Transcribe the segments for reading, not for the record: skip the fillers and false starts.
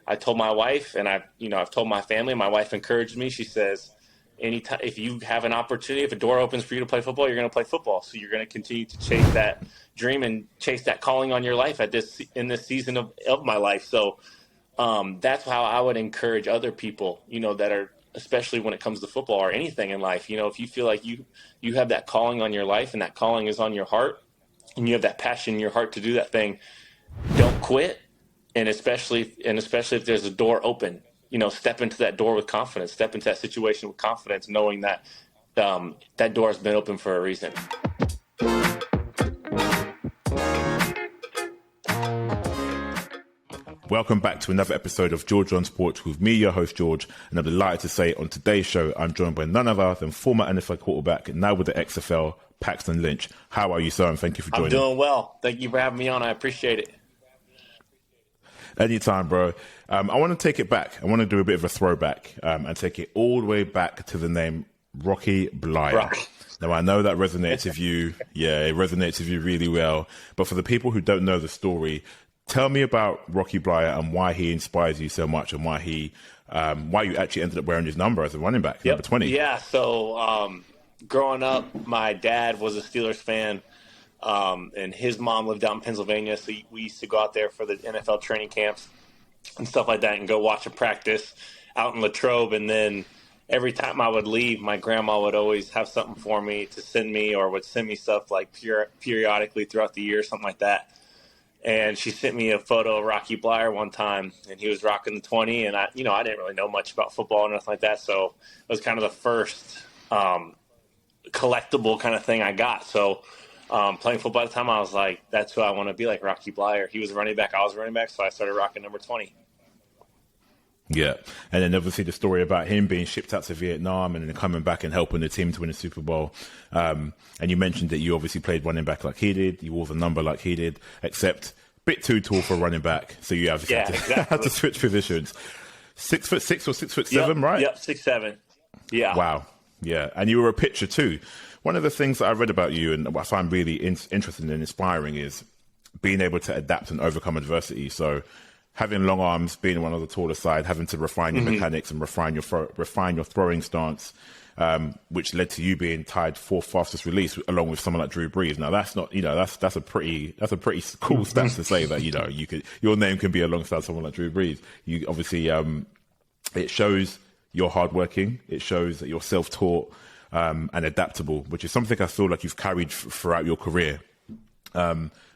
I told my wife, and I've told my family. My wife encouraged me. She says, anytime, if you have an opportunity, if a door opens for you to play football, you're going to play football. So you're going to continue to chase that dream and chase that calling on your life in this season of my life. So that's how I would encourage other people, that are, especially when it comes to football or anything in life. If you feel like you have that calling on your life and that calling is on your heart and you have that passion in your heart to do that thing, don't quit. And especially if there's a door open, step into that door with confidence, step into that situation with confidence, knowing that that door has been open for a reason. Welcome back to another episode of Georgeonsports with me, your host George, and I'm delighted to say on today's show I'm joined by none other than former NFL quarterback, now with the XFL, Paxton Lynch. How are you, sir? And thank you for joining. I'm doing well. Thank you for having me on. I appreciate it. Anytime, bro. I want to take it back. I want to do a bit of a throwback and take it all the way back to the name Rocky Bleier. Right. Now, I know that resonates with you. Yeah, it resonates with you really well. But for the people who don't know the story, tell me about Rocky Bleier and why he inspires you so much, and why you actually ended up wearing his number as a running back, number 20. Yeah, so growing up, my dad was a Steelers fan. And his mom lived out in Pennsylvania, so we used to go out there for the NFL training camps and stuff like that and go watch a practice out in Latrobe. And then every time I would leave, my grandma would always have something for me to send me, or would send me stuff like periodically throughout the year, something like that. And she sent me a photo of Rocky Bleier one time, and he was rocking the 20. And I didn't really know much about football or nothing like that, so it was kind of the first collectible kind of thing I got. So playing football at the time, I was like, that's who I want to be, like Rocky Bleier. He was a running back, I was a running back, so I started rocking number 20. Yeah, and then obviously the story about him being shipped out to Vietnam and then coming back and helping the team to win a Super Bowl. And you mentioned that you obviously played running back like he did. You wore the number like he did, except a bit too tall for running back, so you have had to switch positions. 6'6" or 6'7", right? Yep, 6'7". Yeah. Wow. Yeah, and you were a pitcher too. One of the things that I read about you and what I find really interesting and inspiring is being able to adapt and overcome adversity. So having long arms, being one of the taller side, having to refine your mechanics and refine your throwing stance, which led to you being tied fourth fastest release along with someone like Drew Brees. Now that's not, that's a pretty cool stat to say that, your name can be alongside someone like Drew Brees. You obviously, it shows you're hardworking. It shows that you're self-taught. And adaptable, which is something I feel like you've carried throughout your career.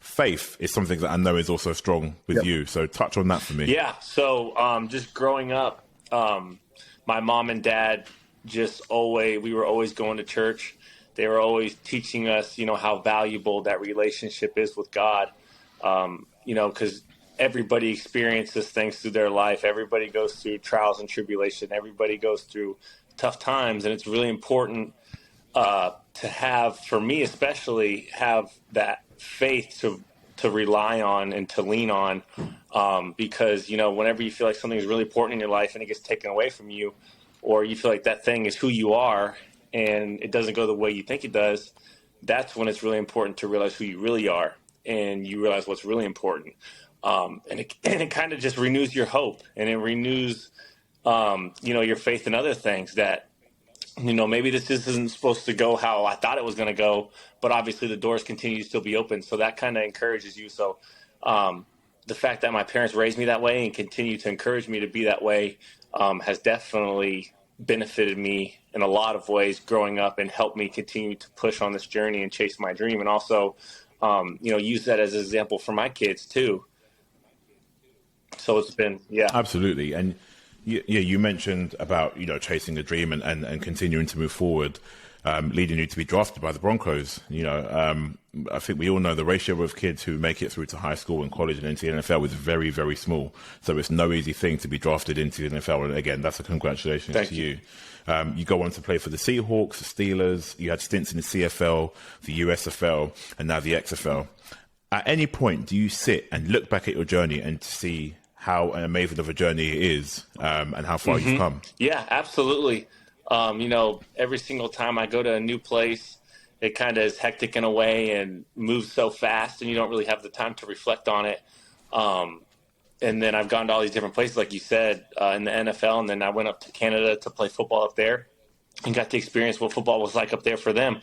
Faith is something that I know is also strong with you. So touch on that for me. Yeah. So just growing up, my mom and dad we were always going to church. They were always teaching us, how valuable that relationship is with God. Because everybody experiences things through their life. Everybody goes through trials and tribulation. Everybody goes through tough times, and it's really important to have, for me especially, have that faith to rely on and to lean on, because whenever you feel like something is really important in your life and it gets taken away from you, or you feel like that thing is who you are and it doesn't go the way you think it does, that's when it's really important to realize who you really are and you realize what's really important. And it kind of just renews your hope, and it renews your faith in other things that, maybe this isn't supposed to go how I thought it was going to go, but obviously the doors continue to still be open. So that kind of encourages you. So the fact that my parents raised me that way and continue to encourage me to be that way has definitely benefited me in a lot of ways growing up, and helped me continue to push on this journey and chase my dream. And also, use that as an example for my kids too. So it's been, Absolutely. And you mentioned about, chasing a dream and continuing to move forward, leading you to be drafted by the Broncos. I think we all know the ratio of kids who make it through to high school and college and into the NFL is very, very small. So it's no easy thing to be drafted into the NFL. And again, that's a congratulations to you. You go on to play for the Seahawks, the Steelers. You had stints in the CFL, the USFL, and now the XFL. At any point, do you sit and look back at your journey and see how amazing of a journey it is, and how far you've come? Yeah, absolutely. Every single time I go to a new place, it kind of is hectic in a way and moves so fast, and you don't really have the time to reflect on it. And then I've gone to all these different places, like you said, in the NFL. And then I went up to Canada to play football up there and got to experience what football was like up there for them.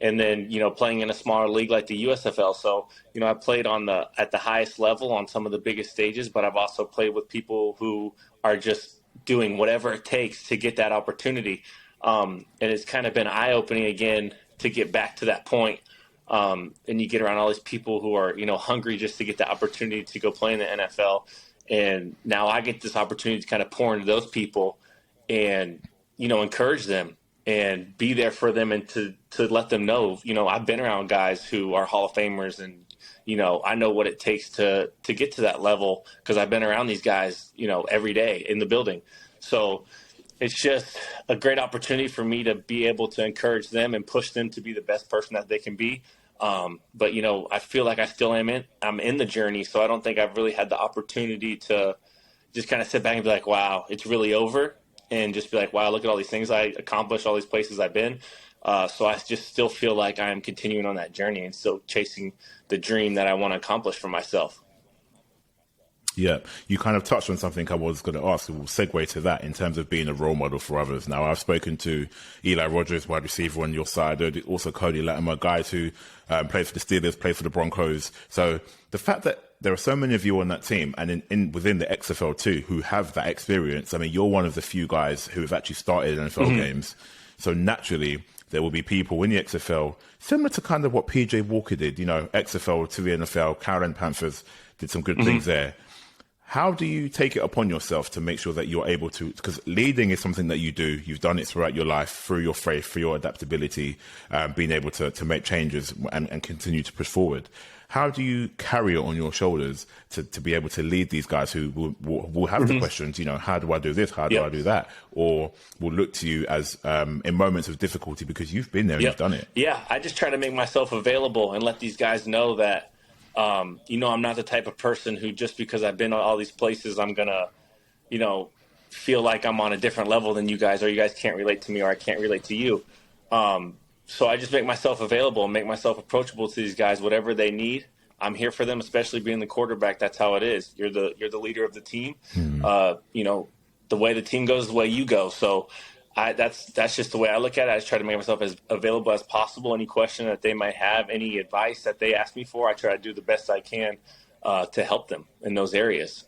And then, playing in a smaller league like the USFL. So, I played at the highest level on some of the biggest stages, but I've also played with people who are just doing whatever it takes to get that opportunity. And it's kind of been eye-opening again to get back to that point. And you get around all these people who are, hungry just to get the opportunity to go play in the NFL. And now I get this opportunity to kind of pour into those people and, encourage them and be there for them and to let them know, I've been around guys who are Hall of Famers and, I know what it takes to get to that level because I've been around these guys, every day in the building. So it's just a great opportunity for me to be able to encourage them and push them to be the best person that they can be. But, I feel like I still I'm in the journey. So I don't think I've really had the opportunity to just kind of sit back and be like, wow, it's really over. And just be like, wow, look at all these things I accomplished, all these places I've been. So I just still feel like I am continuing on that journey and still chasing the dream that I want to accomplish for myself. Yeah, you kind of touched on something I was going to ask. We'll segue to that in terms of being a role model for others. Now, I've spoken to Eli Rogers, wide receiver on your side, also Cody Latimer, guys who played for the Steelers, played for the Broncos. So the fact that there are so many of you on that team and within the XFL too who have that experience, I mean, you're one of the few guys who have actually started NFL games. So naturally, there will be people in the XFL, similar to kind of what PJ Walker did, XFL to the NFL, Carolina Panthers did some good things there. How do you take it upon yourself to make sure that you're able to, because leading is something that you do, you've done it throughout your life, through your faith, through your adaptability, being able to make changes and continue to push forward. How do you carry it on your shoulders to be able to lead these guys who will have the questions, how do I do this? How do I do that? Or will look to you as in moments of difficulty because you've been there and you've done it. Yeah, I just try to make myself available and let these guys know that, I'm not the type of person who just because I've been on all these places, I'm going to, feel like I'm on a different level than you guys, or you guys can't relate to me, or I can't relate to you. So I just make myself available and make myself approachable to these guys, whatever they need. I'm here for them, especially being the quarterback. That's how it is. You're the leader of the team. The way the team goes, the way you go. So that's just the way I look at it. I just try to make myself as available as possible. Any question that they might have, any advice that they ask me for, I try to do the best I can to help them in those areas.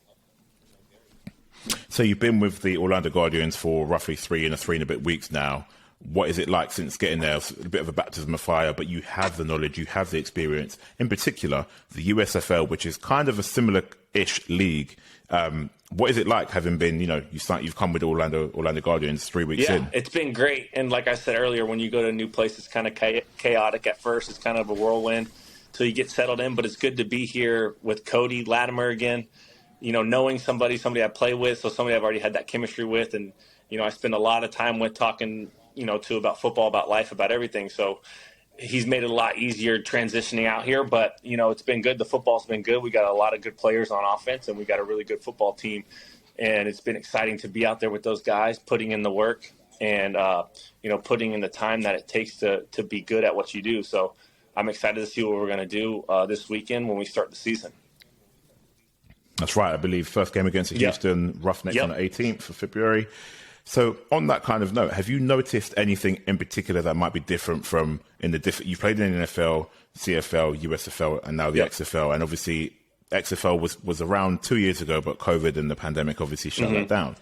So you've been with the Orlando Guardians for roughly 3 and a bit weeks now. What is it like since getting there? It's a bit of a baptism of fire, but you have the knowledge, you have the experience. In particular, the USFL, which is kind of a similar-ish league. What is it like having been, you've come with Orlando Guardians 3 weeks in? Yeah, it's been great. And like I said earlier, when you go to a new place, it's kind of chaotic at first. It's kind of a whirlwind till you get settled in. But it's good to be here with Cody Latimer again, knowing somebody I play with, so somebody I've already had that chemistry with. And, I spend a lot of time with talking to about football, about life, about everything. So he's made it a lot easier transitioning out here, but it's been good. The football's been good. We got a lot of good players on offense and we got a really good football team. And it's been exciting to be out there with those guys, putting in the work and, putting in the time that it takes to be good at what you do. So I'm excited to see what we're going to do this weekend when we start the season. That's right. I believe first game against the Houston Roughnecks on the 18th of February. So on that kind of note, have you noticed anything in particular that might be different from you've played in the NFL, CFL, USFL, and now the XFL, and obviously XFL was around 2 years ago, but COVID and the pandemic obviously shut that down.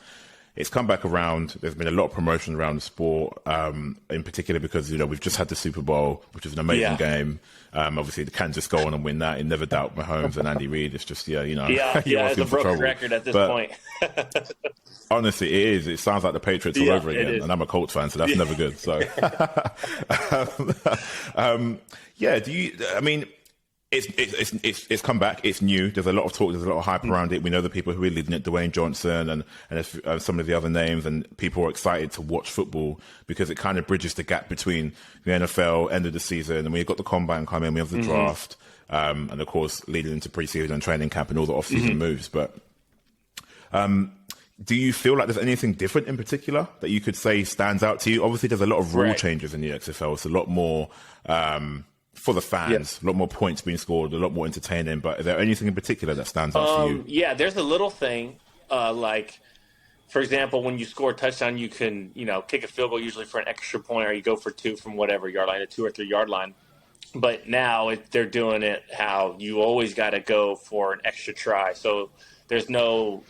It's come back around. There's been a lot of promotion around the sport, in particular because, we've just had the Super Bowl, which is an amazing game. Obviously, they can't just go on and win that. You never doubt Mahomes and Andy Reid. It's just, it's a broken record at this point. Honestly, it is. It sounds like the Patriots all over again. And I'm a Colts fan, so that's never good. So, it's come back. It's new. There's a lot of talk. There's a lot of hype around it. We know the people who are leading it, Dwayne Johnson and some of the other names, and people are excited to watch football because it kind of bridges the gap between the NFL, end of the season, and we've got the combine coming, we have the draft, and of course leading into preseason and training camp and all the off-season moves. But do you feel like there's anything different in particular that you could say stands out to you? Obviously, there's a lot of rule changes in the XFL. It's a lot more for the fans, a lot more points being scored, a lot more entertaining. But is there anything in particular that stands out for you? Yeah, there's a little thing like, for example, when you score a touchdown, you can, kick a field goal usually for an extra point, or you go for 2 from whatever yard line, a 2 or 3 yard line. But now they're doing it how you always got to go for an extra try. So there's no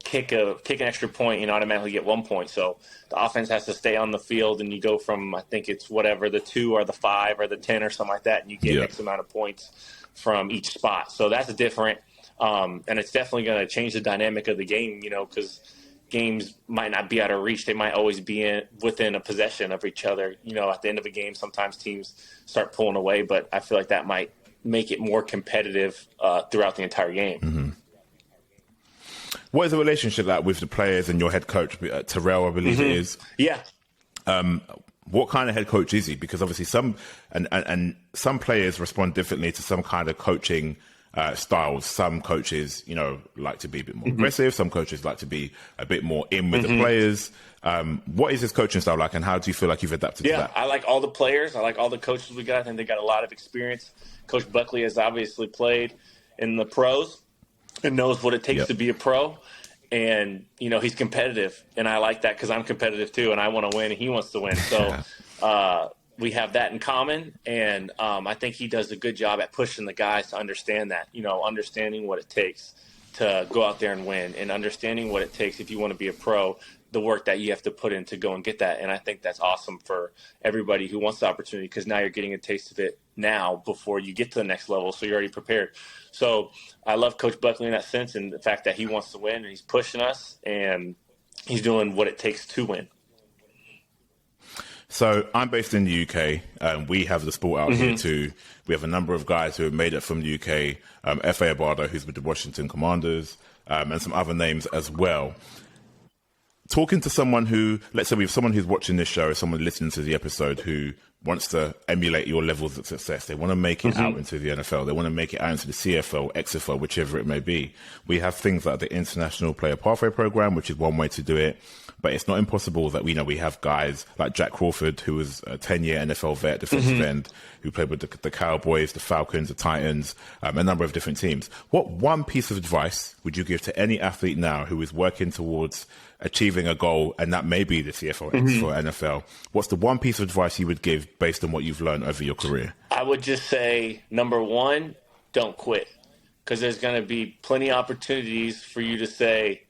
kick an extra point and automatically get 1 point. So the offense has to stay on the field, and you go from, I think it's whatever, the 2 or the 5 or the 10 or something like that, and you get X amount of points from each spot. So that's different. And it's definitely going to change the dynamic of the game, because games might not be out of reach. They might always be within a possession of each other. At the end of a game, sometimes teams start pulling away, but I feel like that might make it more competitive throughout the entire game. Mm-hmm. What is the relationship like with the players and your head coach, Terrell, I believe it is? Yeah. What kind of head coach is he? Because obviously some players respond differently to some kind of coaching styles. Some coaches, like to be a bit more aggressive. Some coaches like to be a bit more in with the players. What is his coaching style like, and how do you feel like you've adapted to that? I like all the players. I like all the coaches we got. I think they got a lot of experience. Coach Buckley has obviously played in the pros and knows what it takes to be a pro. And, he's competitive. And I like that because I'm competitive too, and I want to win, and he wants to win. So we have that in common. And I think he does a good job at pushing the guys to understand that, understanding what it takes to go out there and win, and understanding what it takes if you want to be a pro, the work that you have to put in to go and get that. And I think that's awesome for everybody who wants the opportunity, because now you're getting a taste of it now before you get to the next level. So you're already prepared. So I love Coach Buckley in that sense, and the fact that he wants to win and he's pushing us and he's doing what it takes to win. So I'm based in the UK. We have the sport out here too. We have a number of guys who have made it from the UK. F.A. Abada, who's with the Washington Commanders, and some other names as well. Talking to someone who, let's say we have someone who's watching this show, someone listening to the episode who wants to emulate your levels of success. They want to make it out into the NFL. They want to make it out into the CFL, XFL, whichever it may be. We have things like the International Player Pathway Program, which is one way to do it. But it's not impossible that we have guys like Jack Crawford, who was a 10-year NFL vet, defensive end, who played with the Cowboys, the Falcons, the Titans, a number of different teams. What one piece of advice would you give to any athlete now who is working towards achieving a goal, and that may be the CFL or NFL? What's the one piece of advice you would give based on what you've learned over your career? I would just say, number one, don't quit, because there's going to be plenty of opportunities for you to say,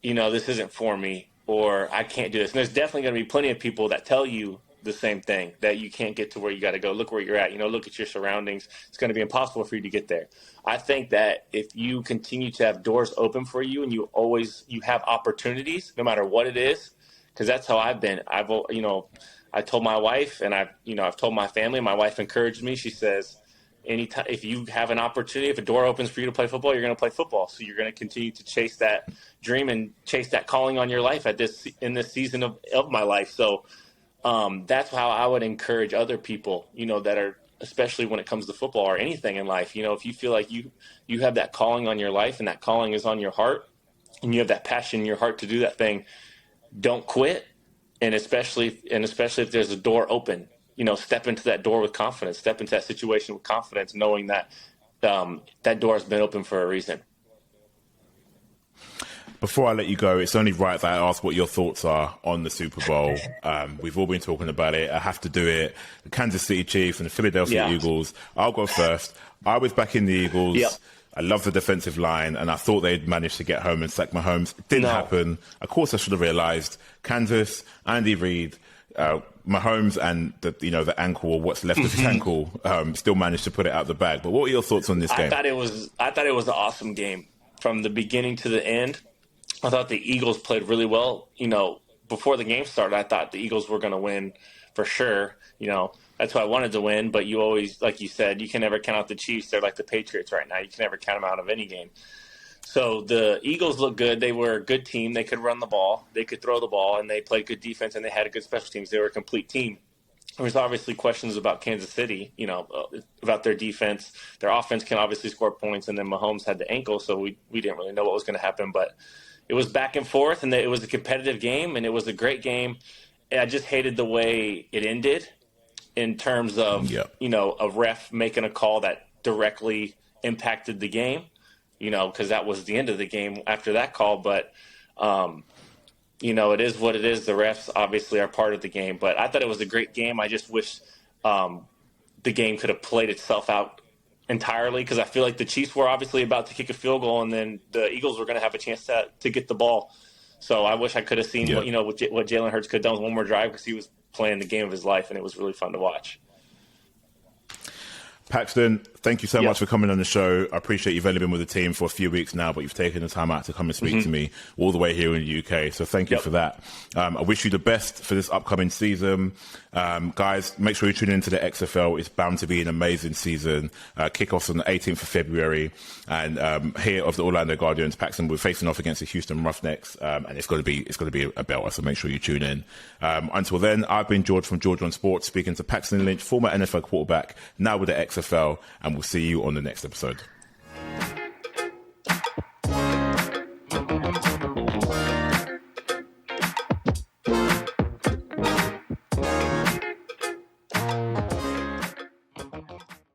this isn't for me, or I can't do this. And there's definitely going to be plenty of people that tell you the same thing, that you can't get to where you got to go. Look where you're at. Look at your surroundings. It's going to be impossible for you to get there. I think that if you continue to have doors open for you, and you have opportunities, no matter what it is, because that's how I've been. I told my wife, and I've told my family. My wife encouraged me. She says, anytime, if you have an opportunity, if a door opens for you to play football, you're going to play football. So you're going to continue to chase that dream and chase that calling on your life in this season of my life. So that's how I would encourage other people, that are, especially when it comes to football or anything in life. If you feel like you have that calling on your life, and that calling is on your heart, and you have that passion in your heart to do that thing, don't quit. And especially if there's a door open, step into that door with confidence, step into that situation with confidence, knowing that that door has been open for a reason. Before I let you go, it's only right that I ask what your thoughts are on the Super Bowl. We've all been talking about it. I have to do it. The Kansas City Chiefs and the Philadelphia Eagles. I'll go first. I was back in the Eagles. Yep. I love the defensive line, and I thought they'd managed to get home and sack Mahomes. It didn't happen. Of course, I should have realized. Kansas, Andy Reid, Mahomes, and the ankle, or what's left of his ankle, still managed to put it out the bag. But what were your thoughts on this game? I thought it was an awesome game from the beginning to the end. I thought the Eagles played really well. Before the game started, I thought the Eagles were going to win for sure. That's who I wanted to win. But you always, like you said, you can never count out the Chiefs. They're like the Patriots right now. You can never count them out of any game. So the Eagles looked good. They were a good team. They could run the ball. They could throw the ball. And they played good defense, and they had a good special teams. They were a complete team. There was obviously questions about Kansas City, about their defense. Their offense can obviously score points, and then Mahomes had the ankle, so we didn't really know what was going to happen. But it was back and forth, and it was a competitive game, and it was a great game. And I just hated the way it ended. in terms of, Yeah. a ref making a call that directly impacted the game, because that was the end of the game after that call. But, it is what it is. The refs obviously are part of the game. But I thought it was a great game. I just wish the game could have played itself out entirely, because I feel like the Chiefs were obviously about to kick a field goal, and then the Eagles were going to have a chance to get the ball. So I wish I could have seen what Jalen Hurts could have done with one more drive, because he was playing the game of his life, and it was really fun to watch. Paxton, thank you so much for coming on the show. I appreciate you've only been with the team for a few weeks now, but you've taken the time out to come and speak to me all the way here in the UK. So thank you for that. I wish you the best for this upcoming season. Guys, make sure you tune into the XFL. It's bound to be an amazing season. Kickoffs on the 18th of February. And here of the Orlando Guardians, Paxton, we're facing off against the Houston Roughnecks. And it's going to be a belter, so make sure you tune in. Until then, I've been George from Georgeonsports, speaking to Paxton Lynch, former NFL quarterback, now with the XFL, and we'll see you on the next episode.